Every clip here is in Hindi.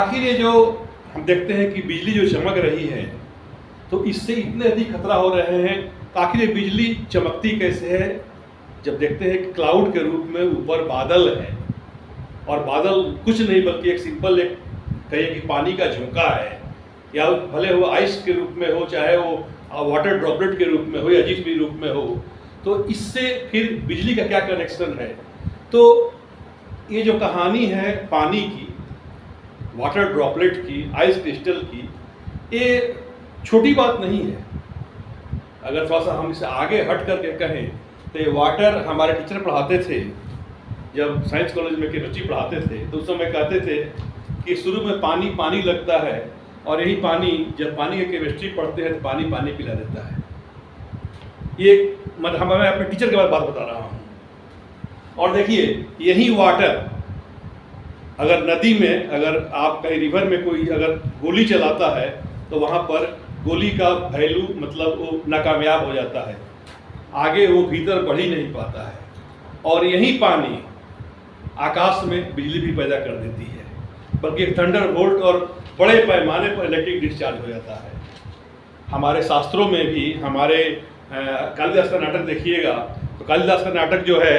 आखिर ये जो हम देखते हैं कि बिजली जो चमक रही है तो इससे इतने अधिक खतरा हो रहे हैं। आखिर ये बिजली चमकती कैसे है? जब देखते हैं कि क्लाउड के रूप में ऊपर बादल है और बादल कुछ नहीं बल्कि एक सिंपल एक कहिए कि पानी का झोंका है, या भले वो आइस के रूप में हो, चाहे वो वाटर ड्रॉपलेट के रूप में हो या जिस भी रूप में हो, तो इससे फिर बिजली का क्या कनेक्शन है? तो ये जो कहानी है पानी की, वाटर ड्रॉपलेट की, आइस क्रिस्टल की, ये छोटी बात नहीं है। अगर थोड़ा सा हम इसे आगे हट करके कहें तो ये वाटर हमारे टीचर पढ़ाते थे, जब साइंस कॉलेज में केमिस्ट्री पढ़ाते थे तो उस समय कहते थे कि शुरू में पानी पानी लगता है और यही पानी जब पानी की केमिस्ट्री पढ़ते हैं तो पानी पानी पिला देता है। ये मतलब मैं अपने टीचर के बात बता रहा हूँ। और देखिए यही वाटर अगर नदी में, अगर आप कहीं रिवर में कोई अगर गोली चलाता है तो वहाँ पर गोली का वैल्यू मतलब वो नाकामयाब हो जाता है, आगे वो भीतर बढ़ ही नहीं पाता है। और यही पानी आकाश में बिजली भी पैदा कर देती है, बल्कि एक थंडरबोल्ट और बड़े पैमाने पर इलेक्ट्रिक डिस्चार्ज हो जाता है। हमारे शास्त्रों में भी हमारे कालिदास का नाटक देखिएगा तो कालिदास का नाटक जो है,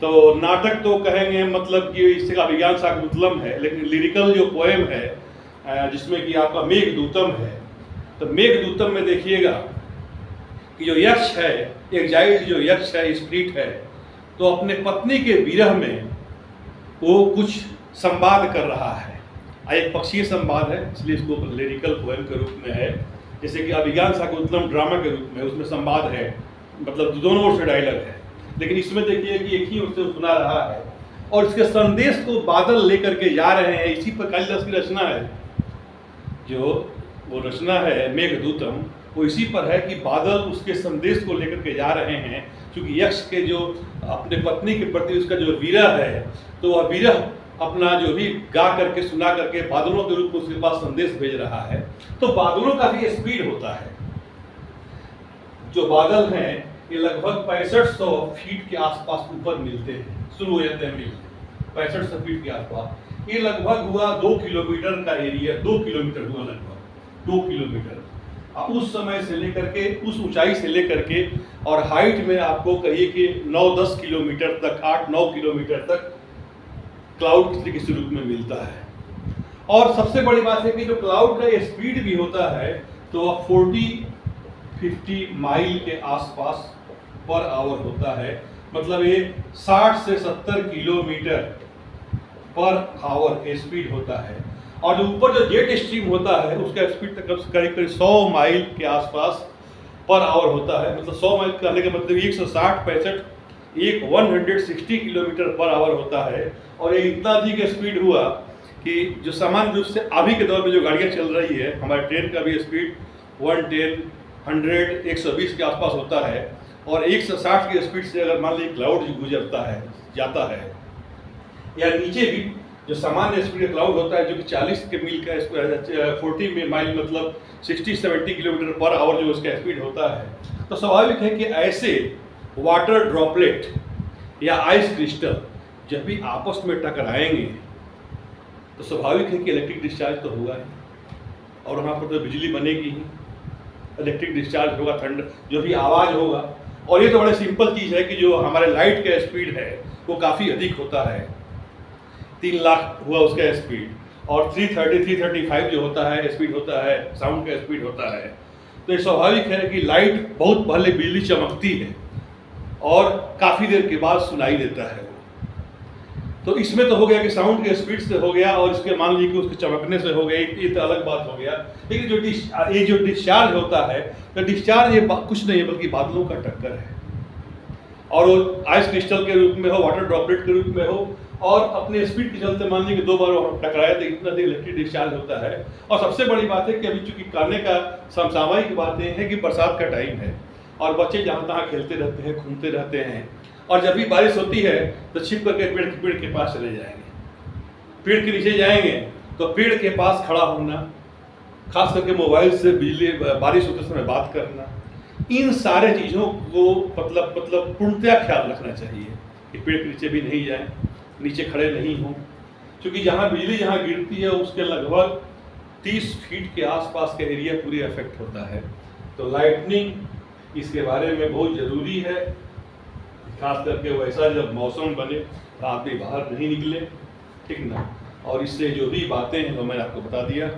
तो नाटक तो कहेंगे मतलब कि इसका विज्ञान शाकुंतलम है, लेकिन लिरिकल जो पोएम है जिसमें कि आपका मेघदूतम है, तो मेघदूतम में देखिएगा कि जो यक्ष है, एग्जाइल्ड जो यक्ष है, स्पिरिट है, तो अपने पत्नी के विरह में वो कुछ संवाद कर रहा है। एक पक्षीय संवाद है, इसलिए इसको लिरिकल पोएम के रूप में है। जैसे कि अभिज्ञान शाकुंतलम ड्रामा के रूप में, उसमें संवाद है, मतलब दोनों ओर से डायलॉग है, लेकिन इसमें देखिए कि एक ही ओर से सुना रहा है और इसके संदेश को बादल लेकर के जा रहे हैं। इसी पर कालिदास की रचना है, जो वो रचना है मेघदूतम, वो इसी पर है कि बादल उसके संदेश को लेकर के जा रहे हैं। क्योंकि यक्ष के जो अपने पत्नी के प्रति उसका जो विरह है, तो वह विरह अपना जो भी गा करके सुना करके बादलों के रूप में उसके पास संदेश भेज रहा है। तो बादलों का भी स्पीड होता है। जो बादल हैं ये लगभग 6500 फीट के आसपास ऊपर मिलते हैं, शुरू हो जाते हैं मिलते 6500 फीट के आसपास। ये लगभग हुआ 2 किलोमीटर का एरिया, 2 किलोमीटर हुआ, लगभग 2 किलोमीटर। उस समय से लेकर के, उस ऊंचाई से लेकर के और हाइट में आपको कहिए कि 9-10 किलोमीटर तक, 8-9 किलोमीटर तक क्लाउड किसी रूप में मिलता है। और सबसे बड़ी बात है कि जो क्लाउड का स्पीड भी होता है तो 40-50 माइल के आसपास पर आवर होता है। मतलब ये 60 से 70 किलोमीटर पर आवर स्पीड होता है। और जो ऊपर जो जेट स्ट्रीम होता है उसका स्पीड तक करीब करीब 100 माइल के आसपास पर आवर होता है। मतलब 100 माइल कहने का मतलब 160-65 160 किलोमीटर पर आवर होता है। और ये इतना अधिक स्पीड हुआ कि जो सामान्य रूप से अभी के दौर में जो गाड़ियाँ चल रही है, हमारे ट्रेन का भी स्पीड 110, 100, 120 के आसपास होता है। और 160 की स्पीड से अगर मान लीजिए क्लाउड गुजरता है, जाता है, या नीचे भी जो सामान्य स्पीड क्लाउड होता है जो कि 40 के मील का 40 माइल मतलब 60-70 किलोमीटर पर आवर जो उसका स्पीड होता है, तो स्वाभाविक है कि ऐसे वाटर ड्रॉपलेट या आइस क्रिस्टल जब भी आपस में टकराएंगे तो स्वाभाविक है कि इलेक्ट्रिक डिस्चार्ज तो होगा ही, और वहाँ पर तो बिजली बनेगी ही, इलेक्ट्रिक डिस्चार्ज होगा, ठंड जो भी आवाज़ होगा। और ये तो बड़े सिंपल चीज़ है कि जो हमारे लाइट का स्पीड है वो काफ़ी अधिक होता है, 3 लाख हुआ उसका स्पीड, और 335 जो होता है स्पीड होता है, साउंड का स्पीड होता है। तो ये स्वाभाविक है कि लाइट बहुत पहले बिजली चमकती है और काफ़ी देर के बाद सुनाई देता है वो। तो इसमें तो हो गया कि साउंड के स्पीड से हो गया, और इसके मान लीजिए कि उसके चमकने से हो गया, ये तो अलग बात हो गया। लेकिन जो डिस्चार्ज होता है, तो डिस्चार्ज ये कुछ नहीं है बल्कि बादलों का टक्कर है। और वो आइस क्रिस्टल के रूप में हो, वाटर ड्रॉपलेट के रूप में हो, और अपने स्पीड के चलते मान लीजिए कि 2 बार टकराया तो इतना देर इलेक्ट्रिक डिस्चार्ज होता है। और सबसे बड़ी बात है कि अभी चूंकि करने का समसामयिक बातें हैं कि बरसात का टाइम है और बच्चे जहाँ तहाँ खेलते रहते हैं, घूमते रहते हैं, और जब भी बारिश होती है तो छिप करके पेड़ के पास चले जाएंगे, पेड़ के नीचे जाएंगे तो पेड़ के पास खड़ा होना, खास करके मोबाइल से बिजली बारिश होते समय बात करना, इन सारे चीज़ों को मतलब पूर्णतया ख्याल रखना चाहिए कि पेड़ के नीचे भी नहीं जाएं, नीचे खड़े नहीं हों। क्योंकि जहाँ बिजली जहाँ गिरती है उसके लगभग 30 फीट के आसपास का एरिया पूरे अफेक्ट होता है। तो लाइटनिंग इसके बारे में बहुत ज़रूरी है, खास करके वैसा जब मौसम बने तो आप भी बाहर नहीं निकले, ठीक ना। और इससे जो भी बातें हैं वो मैंने आपको बता दिया।